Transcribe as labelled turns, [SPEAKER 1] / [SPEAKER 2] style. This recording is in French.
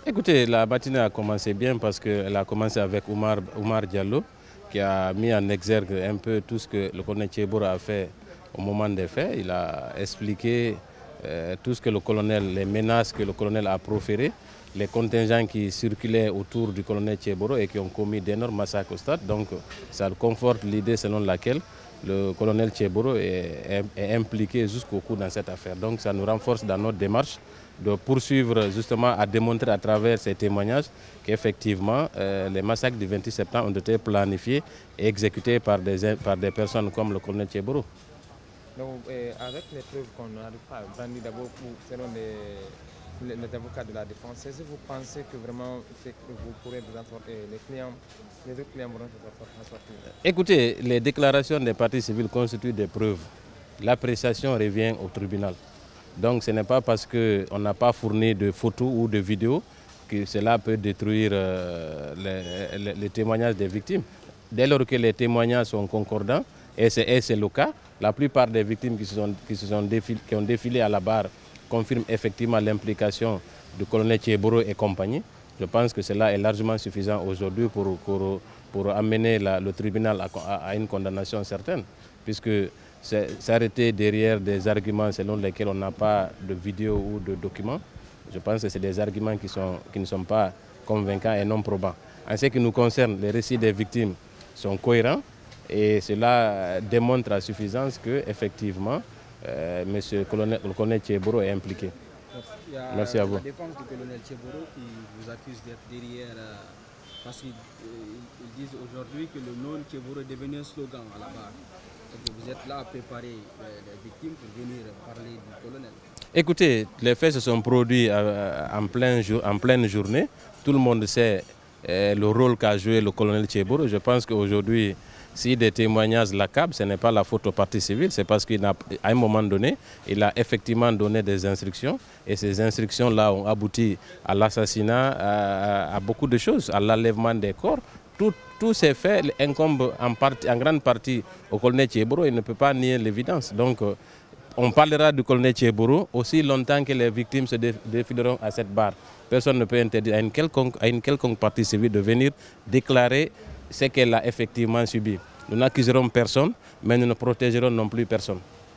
[SPEAKER 1] Écoutez, la matinée a commencé bien parce qu'elle a commencé avec Oumar Diallo qui a mis en exergue un peu tout ce que le colonel Tchéboro a fait au moment des faits. Il a expliqué tout ce que le colonel, les menaces que le colonel a proférées, les contingents qui circulaient autour du colonel Tchéboro et qui ont commis d'énormes massacres au stade. Donc ça conforte l'idée selon laquelle le colonel Tchéboro est impliqué jusqu'au cou dans cette affaire. Donc ça nous renforce dans notre démarche de poursuivre justement à démontrer à travers ces témoignages qu'effectivement les massacres du 28 septembre ont été planifiés et exécutés par des personnes comme le colonel Tchéboro.
[SPEAKER 2] Donc avec les preuves qu'on n'arrive pas à brandir d'abord selon les avocats de la défense, est-ce que vous pensez que vraiment vous pourrez vous en sortir, les autres clients vont s'en sortir?
[SPEAKER 1] Écoutez, les déclarations des parties civiles constituent des preuves. L'appréciation revient au tribunal. Donc ce n'est pas parce qu'on n'a pas fourni de photos ou de vidéos que cela peut détruire les témoignages des victimes. Dès lors que les témoignages sont concordants, et c'est le cas, la plupart des victimes qui ont défilé à la barre confirment effectivement l'implication du colonel Tchéboro et compagnie. Je pense que cela est largement suffisant aujourd'hui pour amener le tribunal à une condamnation certaine, puisque s'arrêter derrière des arguments selon lesquels on n'a pas de vidéo ou de documents, je pense que c'est des arguments qui ne sont pas convaincants et non probants. En ce qui nous concerne, les récits des victimes sont cohérents et cela démontre à suffisance qu'effectivement, le colonel Tchéboro est impliqué. Merci à vous.
[SPEAKER 3] La défense du colonel Tchéboro qui vous accuse d'être derrière, parce qu'ils disent aujourd'hui que le nom Tchéboro est devenu un slogan à la barre. Vous êtes là à préparer les victimes pour venir parler du colonel.
[SPEAKER 1] Écoutez, les faits se sont produits en pleine journée. Tout le monde sait le rôle qu'a joué le colonel Tchéboro. Je pense qu'aujourd'hui, si des témoignages l'accablent, ce n'est pas la faute au parti civil, c'est parce qu'à un moment donné, il a effectivement donné des instructions et ces instructions-là ont abouti à l'assassinat, à beaucoup de choses, à l'enlèvement des corps. Tous ces faits incombent en grande partie au colonel Tchéboro. Il ne peut pas nier l'évidence. Donc, on parlera du colonel Tchéboro aussi longtemps que les victimes se défileront à cette barre. Personne ne peut interdire à une quelconque partie civile de venir déclarer ce qu'elle a effectivement subi. Nous n'accuserons personne, mais nous ne protégerons non plus personne.